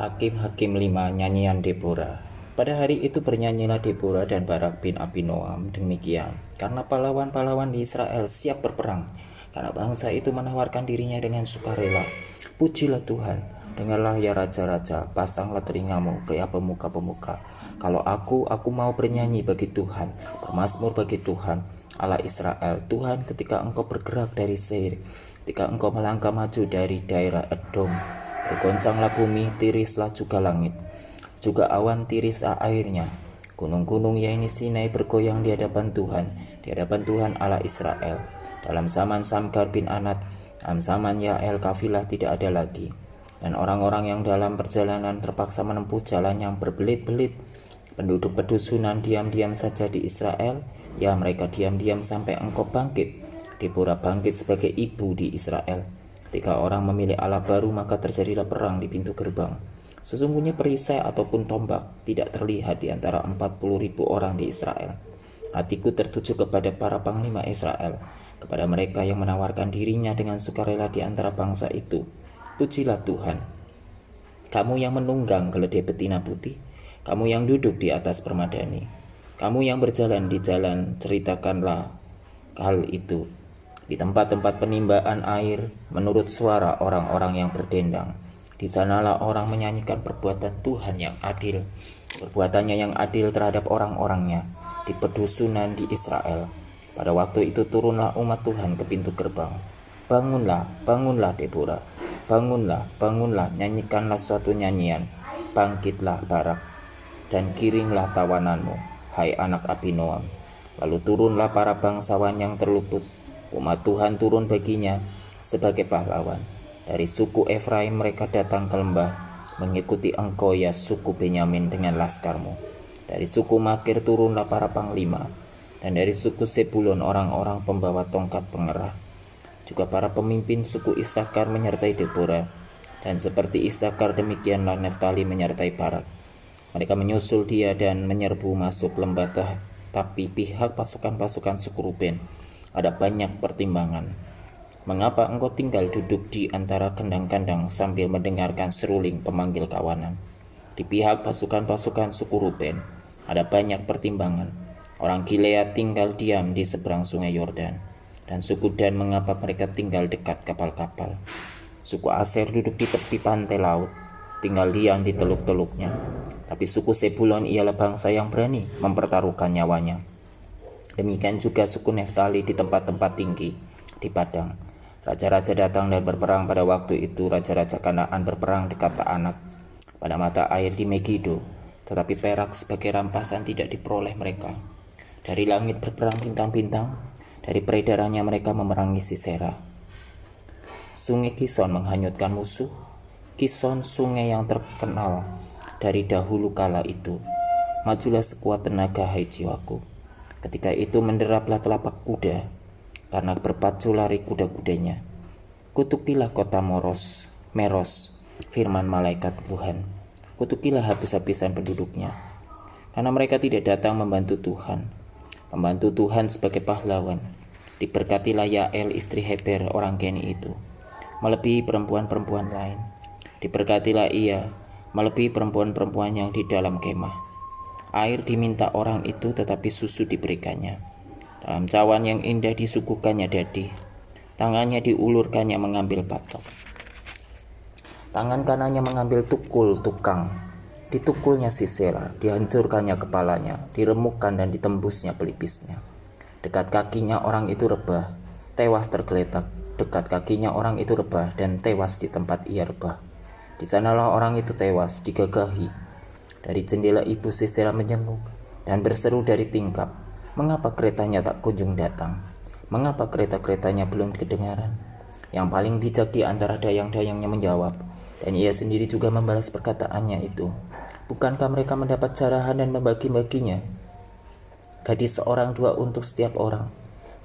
Hakim-Hakim 5 Nyanyian Deborah. Pada hari itu bernyanyilah Deborah dan Barak bin Abinoam demikian, karena pahlawan-pahlawan di Israel siap berperang, karena bangsa itu menawarkan dirinya dengan sukarela. Pujilah Tuhan, dengarlah ya raja-raja, pasanglah telingamu ke ya pemuka-pemuka. Kalau aku mau bernyanyi bagi Tuhan, bermazmur bagi Tuhan, Allah Israel. Tuhan, ketika engkau bergerak dari Seir, ketika engkau melangkah maju dari daerah Edom, bergoncanglah bumi, tirislah juga langit, juga awan tiris airnya. Gunung-gunung yaitu Sinai bergoyang di hadapan Tuhan Allah Israel. Dalam zaman Samgar bin Anat, dalam zaman Yael kafilah tidak ada lagi. Dan orang-orang yang dalam perjalanan terpaksa menempuh jalan yang berbelit-belit. Penduduk pedusunan diam-diam saja di Israel, ya mereka diam-diam sampai engkau bangkit. Deborah bangkit sebagai ibu di Israel. Ketika orang memilih Allah baru, maka terjadilah perang di pintu gerbang. Sesungguhnya perisai ataupun tombak tidak terlihat di antara 40.000 orang di Israel. Hatiku tertuju kepada para panglima Israel, kepada mereka yang menawarkan dirinya dengan sukarela di antara bangsa itu. Pujilah Tuhan. Kamu yang menunggang keledai betina putih, kamu yang duduk di atas permadani, kamu yang berjalan di jalan, ceritakanlah hal itu di tempat-tempat penimbaan air, menurut suara orang-orang yang berdendang. Di sanalah orang menyanyikan perbuatan Tuhan yang adil, perbuatannya yang adil terhadap orang-orangnya di pedusunan di Israel. Pada waktu itu turunlah umat Tuhan ke pintu gerbang. Bangunlah, bangunlah Deborah, bangunlah, bangunlah, nyanyikanlah suatu nyanyian. Bangkitlah Barak, dan kiringlah tawananmu, hai anak Abinoam. Lalu turunlah para bangsawan yang terluput. Umat Tuhan turun baginya sebagai pahlawan. Dari suku Efraim mereka datang ke lembah, mengikuti engkau ya suku Benyamin dengan laskarmu. Dari suku Makir turunlah para panglima, dan dari suku Sebulon orang-orang pembawa tongkat pengerah. Juga para pemimpin suku Isakar menyertai Deborah, dan seperti Isakar demikianlah Naftali menyertai Barak. Mereka menyusul dia dan menyerbu masuk lembah, tapi pihak pasukan-pasukan suku Ruben ada banyak pertimbangan. Mengapa engkau tinggal duduk di antara kandang-kandang sambil mendengarkan seruling pemanggil kawanan? Di pihak pasukan-pasukan suku Ruben ada banyak pertimbangan. Orang Gilead tinggal diam di seberang sungai Yordan, dan suku Dan mengapa mereka tinggal dekat kapal-kapal? Suku Aser duduk di tepi pantai laut, tinggal diam di teluk-teluknya. Tapi suku Sebulon ialah bangsa yang berani mempertaruhkan nyawanya. Demikian juga suku Naftali di tempat-tempat tinggi, di padang. Raja-raja datang dan berperang pada waktu itu. Raja-raja Kanaan berperang dekat Taanak, pada mata air di Megido. Tetapi perak sebagai rampasan tidak diperoleh mereka. Dari langit berperang bintang-bintang, dari peredarannya mereka memerangi Sisera. Sungai Kison menghanyutkan musuh. Kison sungai yang terkenal dari dahulu kala itu. Majulah sekuat tenaga hai jiwaku. Ketika itu menderaplah telapak kuda, karena berpacu lari kuda-kudanya. Kutukilah kota Meros, firman malaikat Tuhan. Kutukilah habis-habisan penduduknya, karena mereka tidak datang membantu Tuhan sebagai pahlawan. Diberkatilah Yael istri Heber orang Keni itu, melebihi perempuan-perempuan lain. Diberkatilah ia, melebihi perempuan-perempuan yang di dalam kemah. Air diminta orang itu, tetapi susu diberikannya. Dalam cawan yang indah disuguhkannya dadi. Tangannya diulurkannya mengambil patok. Tangan kanannya mengambil tukul tukang. Ditukulnya Sisera, dihancurkannya kepalanya, diremukkan dan ditembusnya pelipisnya. Dekat kakinya orang itu rebah, tewas tergeletak. Dekat kakinya orang itu rebah dan tewas di tempat ia rebah. Di sanalah orang itu tewas, digagahi. Dari jendela ibu Sisera menjenguk dan berseru dari tingkap, mengapa keretanya tak kunjung datang? Mengapa kereta-keretanya belum kedengaran? Yang paling bijak di antara dayang-dayangnya menjawab, dan ia sendiri juga membalas perkataannya itu. Bukankah mereka mendapat jarahan dan membagi-baginya? Gadis seorang 2 untuk setiap orang.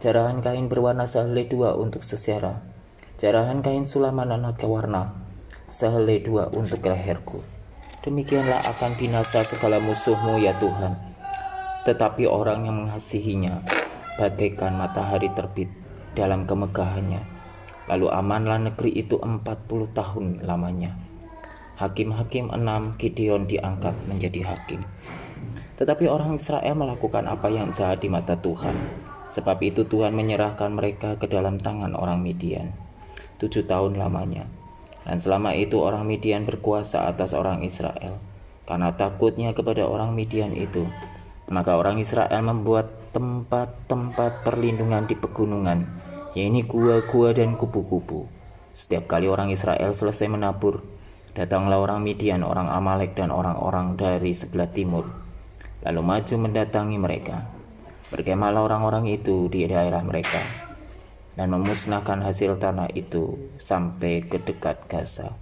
Jarahan kain berwarna sehelai 2 untuk Sisera. Jarahan kain sulamanan warna sehelai 2 untuk leherku. Demikianlah akan binasa segala musuhmu ya Tuhan. Tetapi orang yang mengasihinya bagaikan matahari terbit dalam kemegahannya. Lalu amanlah negeri itu 40 tahun lamanya. Hakim-hakim 6 Gideon diangkat menjadi hakim. Tetapi orang Israel melakukan apa yang jahat di mata Tuhan. Sebab itu Tuhan menyerahkan mereka ke dalam tangan orang Midian 7 tahun lamanya. Dan selama itu orang Midian berkuasa atas orang Israel. Karena takutnya kepada orang Midian itu, maka orang Israel membuat tempat-tempat perlindungan di pegunungan, yaitu gua-gua dan kubu-kubu. Setiap kali orang Israel selesai menabur, datanglah orang Midian, orang Amalek, dan orang-orang dari sebelah timur, lalu maju mendatangi mereka. Berkemahlah orang-orang itu di daerah mereka, dan memusnahkan hasil tanah itu sampai ke dekat Gaza,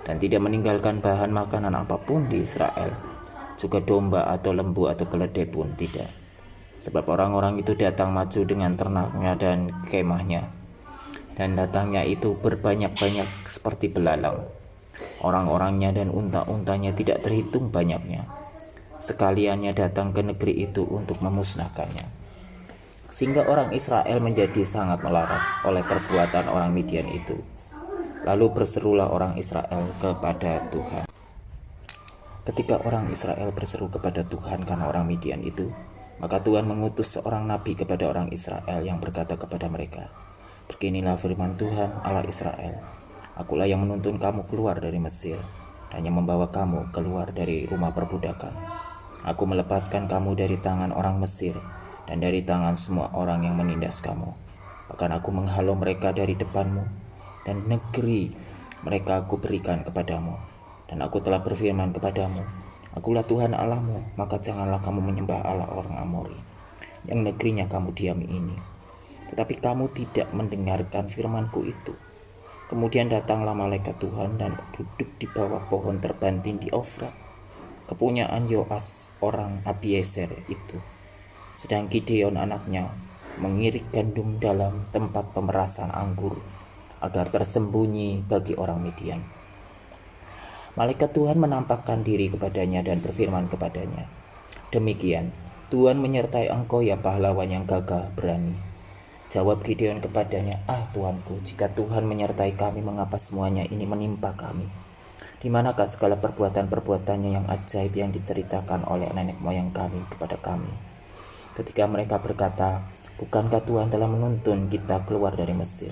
dan tidak meninggalkan bahan makanan apapun di Israel, juga domba atau lembu atau keledai pun tidak. Sebab orang-orang itu datang maju dengan ternaknya dan kemahnya, dan datangnya itu berbanyak-banyak seperti belalang. Orang-orangnya dan unta-untanya tidak terhitung banyaknya. Sekaliannya datang ke negeri itu untuk memusnahkannya. Sehingga orang Israel menjadi sangat melarat oleh perbuatan orang Midian itu. Lalu berserulah orang Israel kepada Tuhan. Ketika orang Israel berseru kepada Tuhan karena orang Midian itu, maka Tuhan mengutus seorang nabi kepada orang Israel yang berkata kepada mereka, "Beginilah firman Tuhan Allah Israel, Akulah yang menuntun kamu keluar dari Mesir, dan yang membawa kamu keluar dari rumah perbudakan. Aku melepaskan kamu dari tangan orang Mesir, dan dari tangan semua orang yang menindas kamu. Bahkan aku menghalau mereka dari depanmu, dan negeri mereka aku berikan kepadamu. Dan aku telah berfirman kepadamu, Akulah Tuhan Allahmu, maka janganlah kamu menyembah Allah orang Amori, yang negerinya kamu diami ini." Tetapi kamu tidak mendengarkan firmanku itu. Kemudian datanglah malaikat Tuhan dan duduk di bawah pohon terbantin di Ofra, kepunyaan Yoas orang Abiezer itu. Sedang Gideon anaknya mengirik gandum dalam tempat pemerasan anggur, agar tersembunyi bagi orang Midian. Malaikat Tuhan menampakkan diri kepadanya dan berfirman kepadanya, "Demikian, Tuhan menyertai engkau ya pahlawan yang gagah berani." Jawab Gideon kepadanya, Tuanku, jika Tuhan menyertai kami, mengapa semuanya ini menimpa kami? Di manakah segala perbuatan-perbuatannya yang ajaib yang diceritakan oleh nenek moyang kami kepada kami? Ketika mereka berkata, "Bukankah Tuhan telah menuntun kita keluar dari Mesir?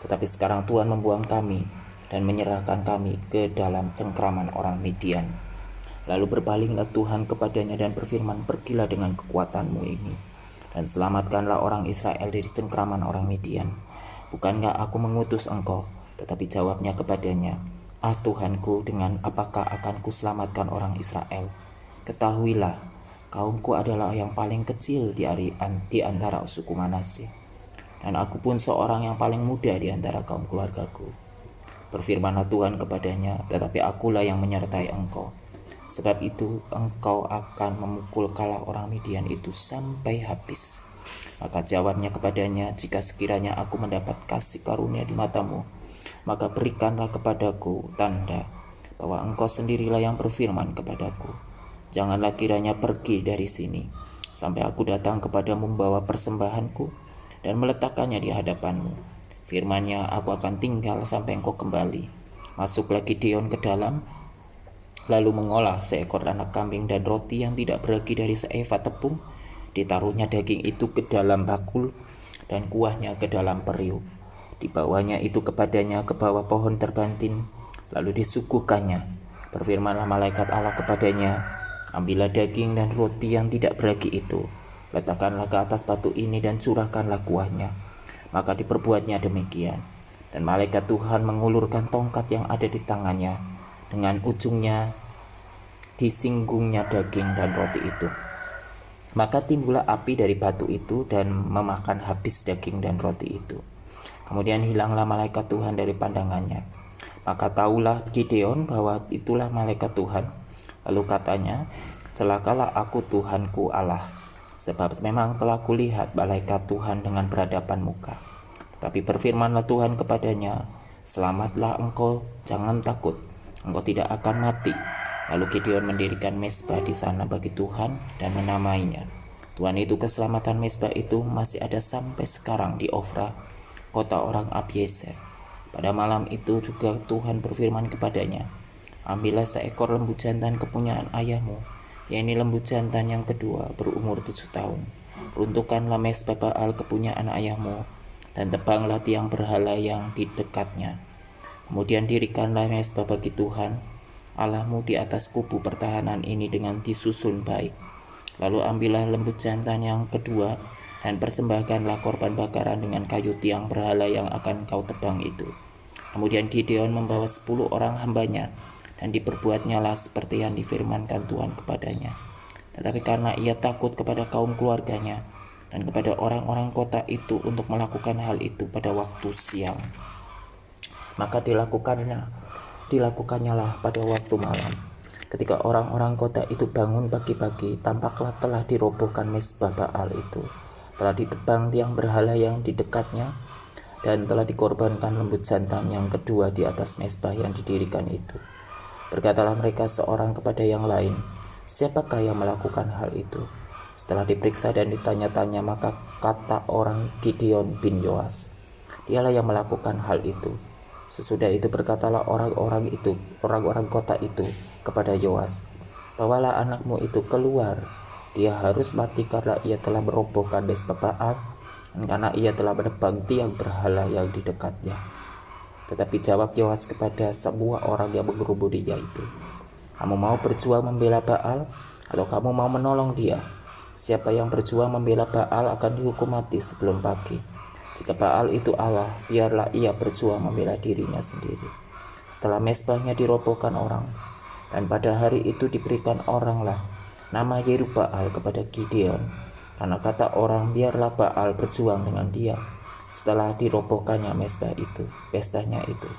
Tetapi sekarang Tuhan membuang kami dan menyerahkan kami ke dalam cengkraman orang Midian." Lalu berpalinglah Tuhan kepadanya dan berfirman, "Pergilah dengan kekuatanmu ini, dan selamatkanlah orang Israel dari cengkraman orang Midian. Bukankah aku mengutus engkau?" Tetapi jawabnya kepadanya, Tuhanku, dengan apakah akan kuselamatkan orang Israel? Ketahuilah, kaumku adalah yang paling kecil di antara suku Manasye, dan aku pun seorang yang paling muda di antara kaum keluargaku. Berfirmanlah Tuhan kepadanya, "Tetapi akulah yang menyertai engkau. Sebab itu engkau akan memukul kala orang Midian itu sampai habis." Maka jawabnya kepadanya, "Jika sekiranya aku mendapat kasih karunia di matamu, maka berikanlah kepadaku tanda bahwa engkau sendirilah yang berfirman kepadaku. Janganlah kiranya pergi dari sini, sampai aku datang kepadamu membawa persembahanku dan meletakkannya di hadapanmu. Firman-Nya, aku akan tinggal sampai engkau kembali." Masuklah Gideon ke dalam, lalu mengolah seekor anak kambing dan roti yang tidak beragi dari seefa tepung. Ditaruhnya daging itu ke dalam bakul dan kuahnya ke dalam periuk. Dibawanya itu kepadanya ke bawah pohon terbantin, lalu disuguhkannya. Berfirmanlah malaikat Allah kepadanya, "Ambillah daging dan roti yang tidak beragi itu, letakkanlah ke atas batu ini dan curahkanlah kuahnya." Maka diperbuatnya demikian, dan malaikat Tuhan mengulurkan tongkat yang ada di tangannya, dengan ujungnya disinggungnya daging dan roti itu. Maka timbullah api dari batu itu dan memakan habis daging dan roti itu. Kemudian hilanglah malaikat Tuhan dari pandangannya. Maka tahulah Gideon bahwa itulah malaikat Tuhan. Lalu katanya, "Celakalah aku Tuhanku Allah, sebab memang telah kulihat malaikat Tuhan dengan berhadapan muka." Tetapi berfirmanlah Tuhan kepadanya, "Selamatlah engkau, jangan takut, engkau tidak akan mati." Lalu Gideon mendirikan mezbah di sana bagi Tuhan dan menamainya Tuhan. Itu keselamatan mezbah itu masih ada sampai sekarang di Ofra, kota orang Abiezer. Pada malam itu juga Tuhan berfirman kepadanya, Ambillah seekor lembu jantan kepunyaan ayahmu, yakni lembu jantan yang kedua berumur 7 tahun. Peruntukkanlah mesbah Baal kepunyaan ayahmu, dan tebanglah tiang berhala yang di dekatnya. Kemudian dirikanlah mesbah bagi Tuhan Allahmu di atas kubu pertahanan ini dengan disusun baik. Lalu ambillah lembu jantan yang kedua dan persembahkanlah korban bakaran dengan kayu tiang berhala yang akan kau tebang itu. Kemudian Gideon membawa 10 orang hambanya, dan diperbuatnyalah seperti yang difirmankan Tuhan kepadanya. Tetapi karena ia takut kepada kaum keluarganya dan kepada orang-orang kota itu untuk melakukan hal itu pada waktu siang, maka dilakukannya pada waktu malam. Ketika orang-orang kota itu bangun pagi-pagi, tampaklah telah dirobohkan mesbah Baal itu, telah ditebang tiang berhala yang di dekatnya, dan telah dikorbankan lembu jantan yang kedua di atas mesbah yang didirikan itu. Berkatalah mereka seorang kepada yang lain, siapakah yang melakukan hal itu? Setelah diperiksa dan ditanya-tanya, maka kata orang Gideon bin Yoas, dialah yang melakukan hal itu. Sesudah itu berkatalah orang-orang kota itu kepada Yoas, bawalah anakmu itu keluar, dia harus mati karena ia telah merobohkan mesbah Baal, karena ia telah menebang tiang berhala yang di dekatnya. Tetapi jawab Yoas kepada semua orang yang mengerumuninya itu, kamu mau berjuang membela Baal, atau kamu mau menolong dia? Siapa yang berjuang membela Baal akan dihukum mati sebelum pagi. Jika Baal itu Allah, biarlah ia berjuang membela dirinya sendiri. Setelah mesbahnya dirobohkan orang, dan pada hari itu diberikan oranglah nama Yerubbaal kepada Gideon, karena kata orang, biarlah Baal berjuang dengan dia. Setelah dirobohkannya mesbahnya itu,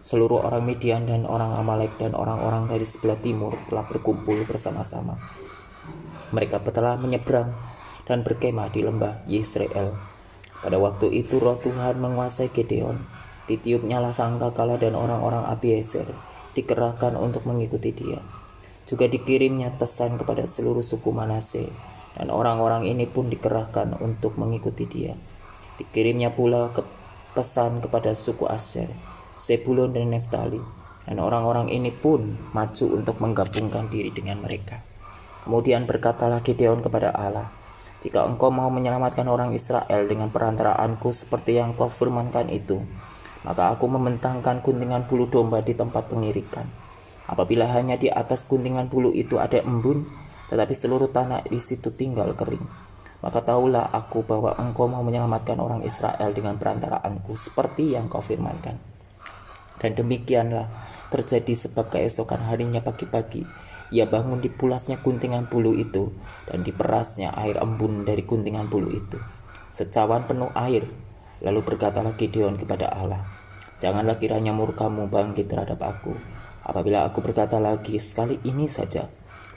seluruh orang Midian dan orang Amalek dan orang-orang dari sebelah timur telah berkumpul bersama-sama. Mereka telah menyeberang dan berkemah di lembah Yisrael. Pada waktu itu roh Tuhan menguasai Gideon. Ditiupnyalah sangkakala dan orang-orang Abiezer dikerahkan untuk mengikuti dia. Juga dikirimnya pesan kepada seluruh suku Manase, dan orang-orang ini pun dikerahkan untuk mengikuti dia. Dikirimnya pula pesan kepada suku Aser, Zebulon dan Naftali, dan orang-orang ini pun maju untuk menggabungkan diri dengan mereka. Kemudian berkatalah Gideon kepada Allah, jika engkau mau menyelamatkan orang Israel dengan perantaraanku seperti yang kau firmankan itu, maka aku membentangkan guntingan bulu domba di tempat pengirikan. Apabila hanya di atas guntingan bulu itu ada embun, tetapi seluruh tanah di situ tinggal kering, maka tahulah aku bahwa engkau mau menyelamatkan orang Israel dengan perantaraanku seperti yang kau firmankan. Dan demikianlah terjadi, sebab keesokan harinya pagi-pagi ia bangun, dipulasnya guntingan bulu itu, dan diperasnya air embun dari guntingan bulu itu, secawan penuh air. Lalu berkatalah Gideon kepada Allah, janganlah kiranya murkamu bangkit terhadap aku, apabila aku berkata lagi sekali ini saja.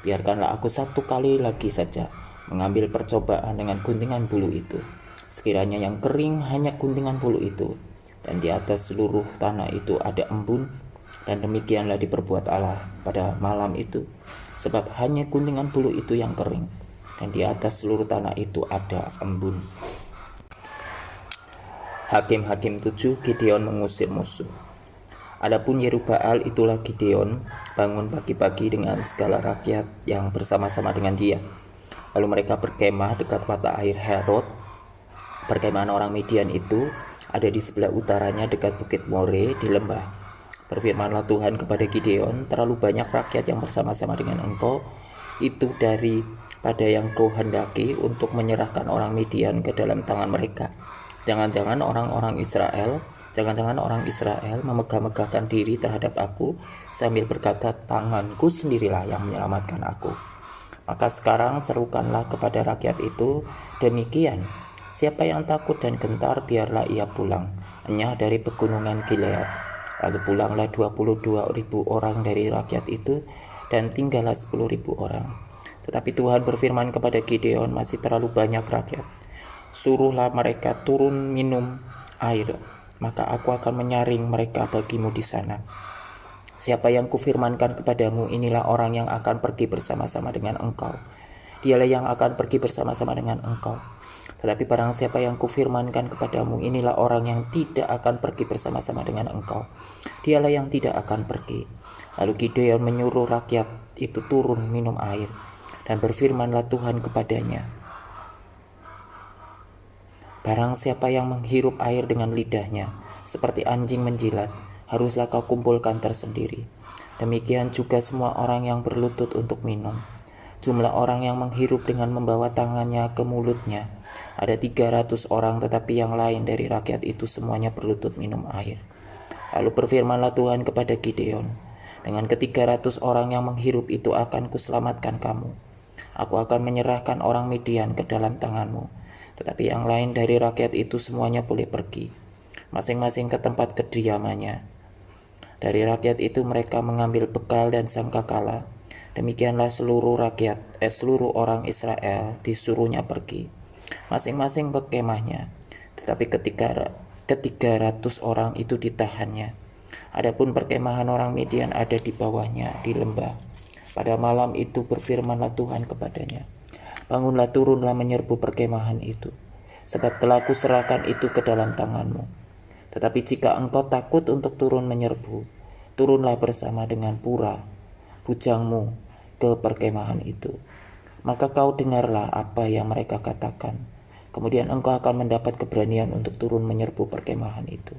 Biarkanlah aku satu kali lagi saja mengambil percobaan dengan guntingan bulu itu. Sekiranya yang kering hanya guntingan bulu itu, dan di atas seluruh tanah itu ada embun. Dan demikianlah diperbuat Allah pada malam itu, sebab hanya guntingan bulu itu yang kering, dan di atas seluruh tanah itu ada embun. Hakim-Hakim 7. Gideon mengusir musuh. Adapun Yerubbaal, itulah Gideon, bangun pagi-pagi dengan segala rakyat yang bersama-sama dengan dia. Lalu mereka berkemah dekat mata air Herod. Perkemahan orang Midian itu ada di sebelah utaranya dekat bukit More di lembah. Berfirmanlah Tuhan kepada Gideon, terlalu banyak rakyat yang bersama-sama dengan engkau itu daripada yang kau hendaki untuk menyerahkan orang Midian ke dalam tangan mereka. Jangan-jangan orang Israel memegah-megahkan diri terhadap aku sambil berkata, tanganku sendirilah yang menyelamatkan aku. Maka sekarang serukanlah kepada rakyat itu demikian, siapa yang takut dan gentar biarlah ia pulang, enyah dari pegunungan Gilead. Lalu pulanglah 22.000 orang dari rakyat itu, dan tinggallah 10.000 orang. Tetapi Tuhan berfirman kepada Gideon, masih terlalu banyak rakyat. Suruhlah mereka turun minum air, maka aku akan menyaring mereka bagimu di sana. Siapa yang kufirmankan kepadamu, inilah orang yang akan pergi bersama-sama dengan engkau. Dialah yang akan pergi bersama-sama dengan engkau. Tetapi barang siapa yang kufirmankan kepadamu, inilah orang yang tidak akan pergi bersama-sama dengan engkau. Dialah yang tidak akan pergi. Lalu Gideon menyuruh rakyat itu turun minum air, dan berfirmanlah Tuhan kepadanya, barang siapa yang menghirup air dengan lidahnya, seperti anjing menjilat, haruslah kau kumpulkan tersendiri. Demikian juga semua orang yang berlutut untuk minum. Jumlah orang yang menghirup dengan membawa tangannya ke mulutnya ada 300 orang, tetapi yang lain dari rakyat itu semuanya berlutut minum air. Lalu berfirmanlah Tuhan kepada Gideon, dengan ke-300 orang yang menghirup itu akan kuselamatkan kamu. Aku akan menyerahkan orang Midian ke dalam tanganmu, tetapi yang lain dari rakyat itu semuanya boleh pergi, masing-masing ke tempat kediamannya. Dari rakyat itu mereka mengambil bekal dan sangkakala. Demikianlah seluruh orang Israel disuruhnya pergi, masing-masing ke kemahnya. Tetapi ke-300 orang itu ditahannya. Adapun perkemahan orang Midian ada di bawahnya di lembah. Pada malam itu berfirmanlah Tuhan kepadanya, bangunlah, turunlah menyerbu perkemahan itu, sebab telah kuserahkan itu ke dalam tanganmu. Tetapi jika engkau takut untuk turun menyerbu, turunlah bersama dengan Pura, bujangmu, ke perkemahan itu. Maka kau dengarlah apa yang mereka katakan. Kemudian engkau akan mendapat keberanian untuk turun menyerbu perkemahan itu.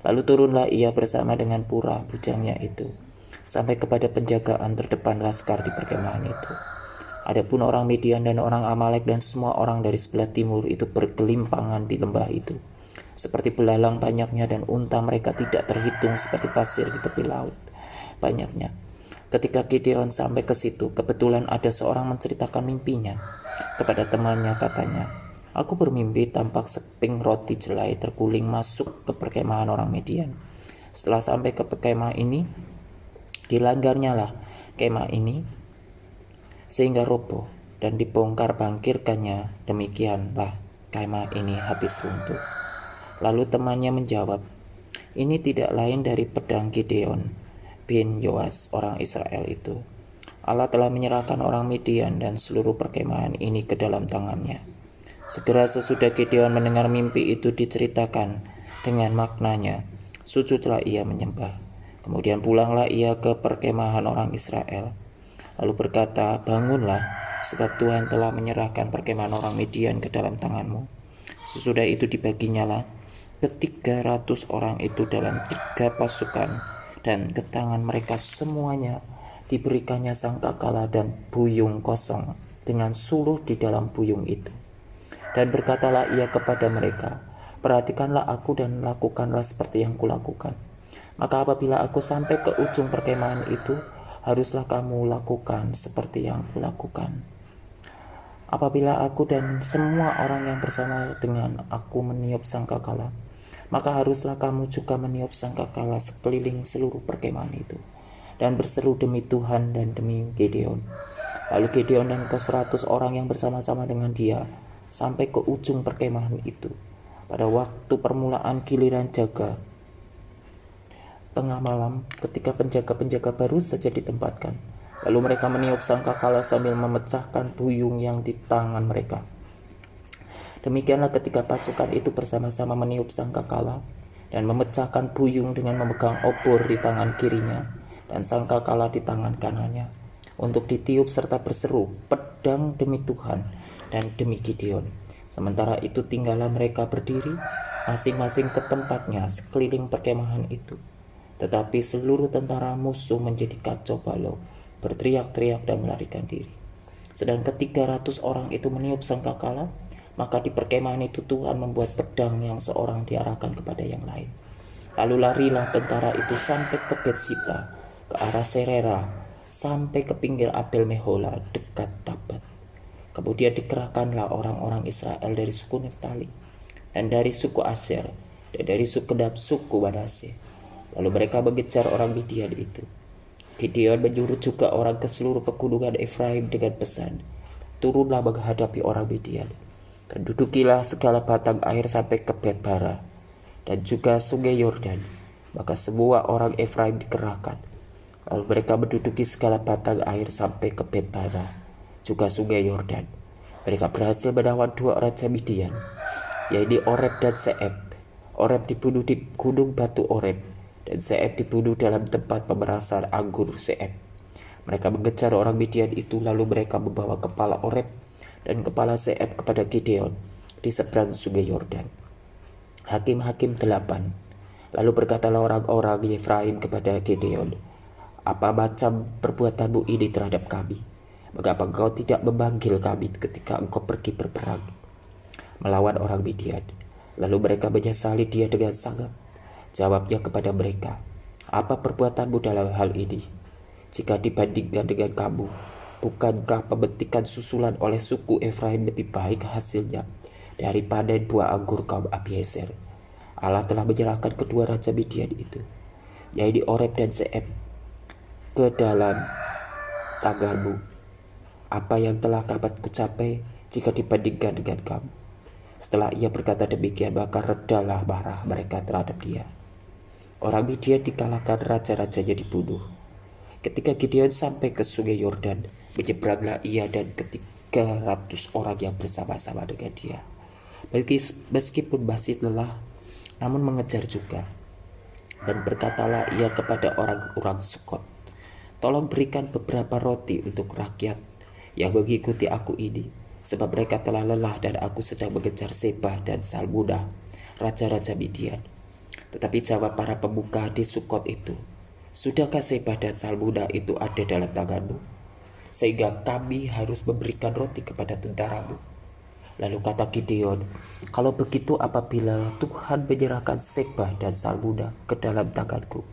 Lalu turunlah ia bersama dengan Pura, bujangnya itu, sampai kepada penjagaan terdepan laskar di perkemahan itu. Adapun orang Midian dan orang Amalek dan semua orang dari sebelah timur itu bergelimpangan di lembah itu, seperti belalang banyaknya, dan unta mereka tidak terhitung seperti pasir di tepi laut banyaknya. Ketika Gideon sampai ke situ, kebetulan ada seorang menceritakan mimpinya kepada temannya. Katanya, aku bermimpi tampak seping roti jelai terguling masuk ke perkemahan orang Midian. Setelah sampai ke kemah ini, dilanggarnyalah kemah ini sehingga roboh dan dibongkar bangkirkannya. Demikianlah kemah ini habis runtuh. Lalu temannya menjawab, ini tidak lain dari pedang Gideon bin Yoas orang Israel itu. Allah telah menyerahkan orang Midian dan seluruh perkemahan ini ke dalam tangannya. Segera sesudah Gideon mendengar mimpi itu diceritakan dengan maknanya, sujudlah ia menyembah. Kemudian pulanglah ia ke perkemahan orang Israel, lalu berkata, bangunlah, sebab Tuhan telah menyerahkan perkemahan orang Midian ke dalam tanganmu. Sesudah itu dibaginyalah ke-300 orang itu dalam 3 pasukan, dan ke tangan mereka semuanya diberikannya sangkakala dan buyung kosong dengan suluh di dalam buyung itu. Dan berkatalah ia kepada mereka, perhatikanlah aku dan lakukanlah seperti yang kulakukan. Maka apabila aku sampai ke ujung perkemahan itu, haruslah kamu lakukan seperti yang kulakukan. Apabila aku dan semua orang yang bersama dengan aku meniup sangkakala, maka haruslah kamu juga meniup sangkakala sekeliling seluruh perkemahan itu, dan berseru demi Tuhan dan demi Gideon. Lalu Gideon dan ke-100 orang yang bersama-sama dengan dia sampai ke ujung perkemahan itu pada waktu permulaan giliran jaga tengah malam, ketika penjaga-penjaga baru saja ditempatkan. Lalu mereka meniup sangkakala sambil memecahkan buyung yang di tangan mereka. Demikianlah ketika pasukan itu bersama-sama meniup sangkakala dan memecahkan buyung dengan memegang obor di tangan kirinya dan sangkakala di tangan kanannya, untuk ditiup serta berseru, pedang demi Tuhan dan demi Gideon. Sementara itu tinggallah mereka berdiri masing-masing ke tempatnya sekeliling perkemahan itu. Tetapi seluruh tentara musuh menjadi kacau balau, berteriak-teriak dan melarikan diri. Sedang ke-300 orang itu meniup sangkakala, maka di perkemahan itu Tuhan membuat pedang yang seorang diarahkan kepada yang lain. Lalu larilah tentara itu sampai ke Betsita, ke arah Serera, sampai ke pinggir Abel Mehola dekat Tabat. Kemudian dikerahkanlah orang-orang Israel dari suku Naftali dan dari suku Aser dan dari segenap suku Manase. Lalu mereka mengejar orang Midian itu. Gideon menyuruh juga orang ke seluruh pegunungan Efraim dengan pesan, turunlah menghadapi orang Midian, dan dudukilah segala batang air sampai ke Bet-bara, dan juga sungai Yordan. Maka semua orang Efraim dikerahkan. Lalu mereka menduduki segala batang air sampai ke Bet-bara, juga sungai Yordan. Mereka berhasil menawan 2 raja Midian, yaitu Oreb dan Seeb. Oreb dibunuh di gunung batu Oreb, dan Seeb dibunuh dalam tempat pemerasan anggur Seeb. Mereka mengejar orang Midian itu, lalu mereka membawa kepala Oreb dan kepala Seeb kepada Gideon di seberang sungai Yordan. Hakim-hakim 8. Lalu berkatalah orang-orang Efraim kepada Gideon, "Apa macam perbuatanmu ini terhadap kami? Mengapa engkau tidak memanggil kami ketika engkau pergi berperang melawan orang Midian?" Lalu mereka menyesali dia dengan sangat. Jawabnya kepada mereka, "Apa perbuatanmu dalam hal ini? Jika dibandingkan dengan kamu, bukankah pemetikan susulan oleh suku Efraim lebih baik hasilnya daripada buah anggur kaum Abiezer? Allah telah menyerahkan kedua raja Midian itu, yaitu Oreb dan Seeb, ke dalam tanganmu. Apa yang telah dapat kucapai jika dibandingkan dengan kamu?" Setelah ia berkata demikian, maka redalah marah mereka terhadap dia. Orang Midian dikalahkan, raja-rajanya dibunuh. Ketika Gideon sampai ke sungai Yordan, menyeberanglah ia dan 300 orang yang bersama-sama dengan dia. Meskipun masih lelah, namun mengejar juga. Dan berkatalah ia kepada orang-orang Sukot, "Tolong berikan beberapa roti untuk rakyat yang mengikuti aku ini, sebab mereka telah lelah dan aku sedang mengejar Seba dan Salmunah, raja-raja Midian." Tetapi jawab para pemuka di Sukot itu, "Sudahkah Seba dan Salmunah itu ada dalam tanganmu, sehingga kami harus memberikan roti kepada tentaramu?" Lalu kata Gideon, "Kalau begitu, apabila Tuhan menyerahkan Seba dan Salmunah ke dalam tanganku,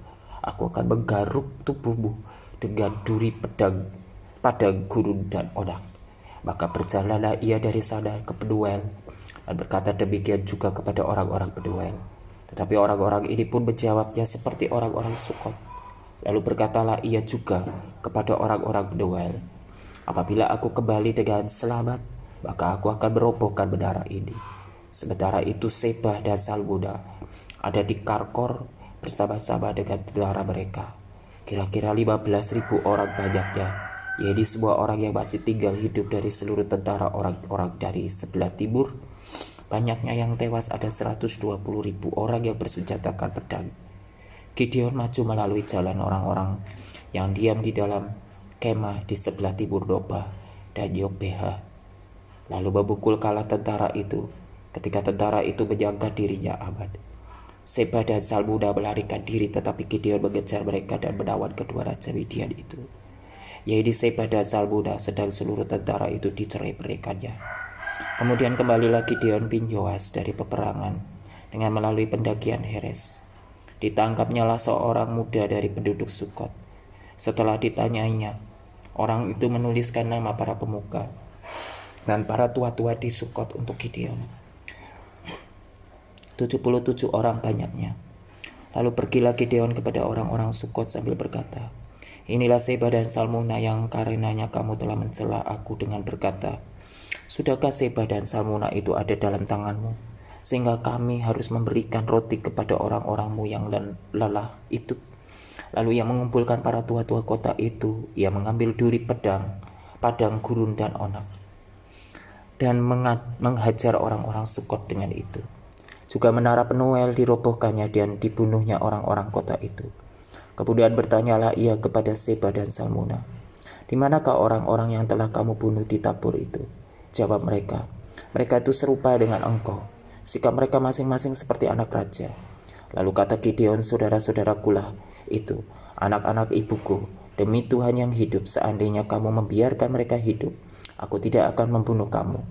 aku akan menggaruk tubuhmu dengan duri padang gurun dan onak." Maka berjalanlah ia dari sana ke Penuel, dan berkata demikian juga kepada orang-orang Penuel. Tetapi orang-orang ini pun menjawabnya seperti orang-orang Sukot. Lalu berkatalah ia juga kepada orang-orang Penuel, "Apabila aku kembali dengan selamat, maka aku akan merobohkan menara ini." Sementara itu Seba dan Salmunah ada di Karkor bersama-sama dengan tentara mereka, kira-kira 15.000 orang banyaknya, yaitu semua orang yang masih tinggal hidup dari seluruh tentara orang-orang dari sebelah timur. Banyaknya yang tewas ada 120.000 orang yang bersenjatakan pedang. Gideon maju melalui jalan orang-orang yang diam di dalam kemah di sebelah timur Nobah dan Yogbeha, lalu memukul kala tentara itu. Ketika tentara itu menyangka dirinya aman, Seba dan Salmunah melarikan diri, tetapi Gideon mengejar mereka dan menawan kedua raja Midian itu, yaitu Seba dan Salmunah, sedang seluruh tentara itu dicerai-beraikannya. Kemudian kembalilah Gideon bin Yoas dari peperangan dengan melalui pendakian Heres. Ditangkapnyalah seorang muda dari penduduk Sukot. Setelah ditanyainya, orang itu menuliskan nama para pemuka dan para tua-tua di Sukot untuk Gideon. 77 orang banyaknya. Lalu pergilah Gideon kepada orang-orang Sukot sambil berkata, "Inilah Seba dan Salmunah yang karenanya kamu telah mencela aku dengan berkata, 'Sudahkah Seba dan Salmunah itu ada dalam tanganmu, sehingga kami harus memberikan roti kepada orang-orangmu yang lelah itu?' Lalu ia mengumpulkan para tua-tua kota itu. Ia mengambil duri padang gurun dan onak, dan menghajar orang-orang Sukot dengan itu. Juga menara Penuel dirobohkannya dan dibunuhnya orang-orang kota itu. Kemudian bertanyalah ia kepada Seba dan Salmunah, 'Di manakah orang-orang yang telah kamu bunuh di Tabor itu?' Jawab mereka, 'Mereka itu serupa dengan engkau, sikap mereka masing-masing seperti anak raja.' Lalu kata Gideon, 'Saudara-saudarakulah itu, anak-anak ibuku, demi Tuhan yang hidup, seandainya kamu membiarkan mereka hidup, aku tidak akan membunuh kamu.'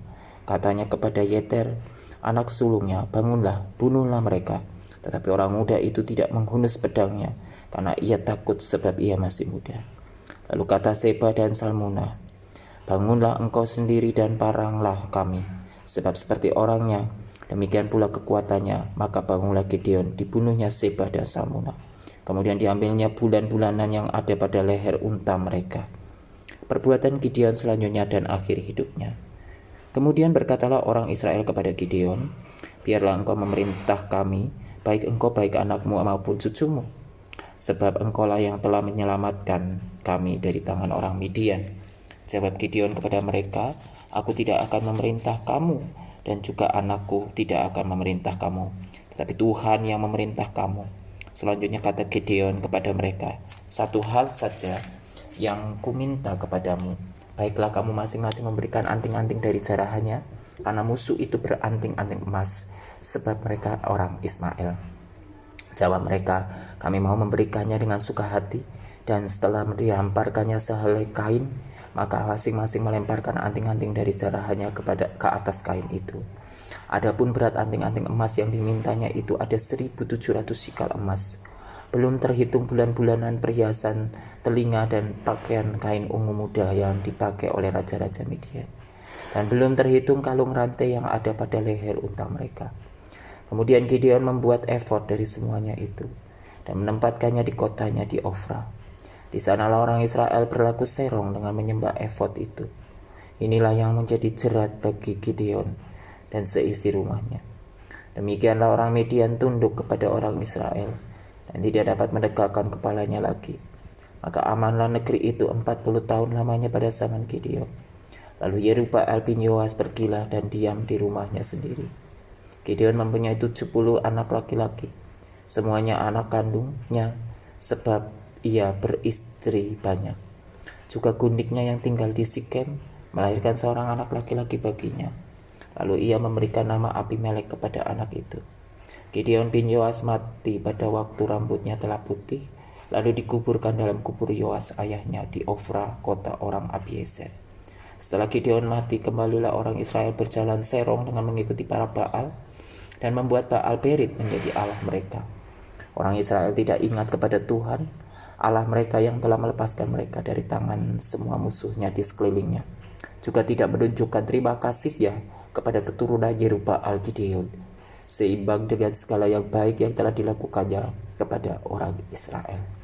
Katanya kepada Yeter, anak sulungnya, 'Bangunlah, bunuhlah mereka.' Tetapi orang muda itu tidak menghunus pedangnya, karena ia takut sebab ia masih muda. Lalu kata Seba dan Salmunah, 'Bangunlah engkau sendiri dan paranglah kami, sebab seperti orangnya, demikian pula kekuatannya.' Maka bangunlah Gideon, dibunuhnya Seba dan Salmunah. Kemudian diambilnya bulan-bulanan yang ada pada leher unta mereka. Perbuatan Gideon selanjutnya dan akhir hidupnya. Kemudian berkatalah orang Israel kepada Gideon, 'Biarlah engkau memerintah kami, baik engkau, baik anakmu maupun cucumu, sebab engkaulah yang telah menyelamatkan kami dari tangan orang Midian.' Jawab Gideon kepada mereka, 'Aku tidak akan memerintah kamu, dan juga anakku tidak akan memerintah kamu, tetapi Tuhan yang memerintah kamu. Selanjutnya kata Gideon kepada mereka, "Satu hal saja yang kuminta kepadamu, baiklah kamu masing-masing memberikan anting-anting dari jarahannya, karena musuh itu beranting-anting emas, sebab mereka orang Ismail." Jawab mereka, "Kami mau memberikannya dengan suka hati." Dan setelah dihamparkannya sehelai kain, maka masing-masing melemparkan anting-anting dari jarahannya ke atas kain itu. Adapun berat anting-anting emas yang dimintanya itu ada 1.700 sikal emas. Belum terhitung bulan-bulanan perhiasan telinga dan pakaian kain ungu muda yang dipakai oleh raja-raja Midian. Dan belum terhitung kalung rantai yang ada pada leher unta mereka. Kemudian Gideon membuat efod dari semuanya itu dan menempatkannya di kotanya di Ofra. Di sanalah orang Israel berlaku serong dengan menyembah efod itu. Inilah yang menjadi jerat bagi Gideon dan seisi rumahnya. Demikianlah orang Midian tunduk kepada orang Israel dan tidak dapat menegakkan kepalanya lagi. Maka amanlah negeri itu 40 tahun lamanya pada zaman Gideon. Lalu Yerubbaal bin Yoas pergilah dan diam di rumahnya sendiri. Gideon mempunyai 70 anak laki-laki, semuanya anak kandungnya, sebab ia beristri banyak. Juga gundiknya yang tinggal di Sikem melahirkan seorang anak laki-laki baginya. Lalu ia memberikan nama Abimelek kepada anak itu. Gideon bin Yoas mati pada waktu rambutnya telah putih, lalu dikuburkan dalam kubur Yoas ayahnya di Ofra, kota orang Abiezer. Setelah Gideon mati, kembalilah orang Israel berjalan serong dengan mengikuti para Baal dan membuat Baal Berit menjadi Allah mereka. Orang Israel tidak ingat kepada Tuhan, Allah mereka yang telah melepaskan mereka dari tangan semua musuhnya di sekelilingnya. Juga tidak menunjukkan terima kasih kepada keturunan Yerubbaal Gideon, seimbang dengan segala yang baik yang telah dilakukannya kepada orang Israel.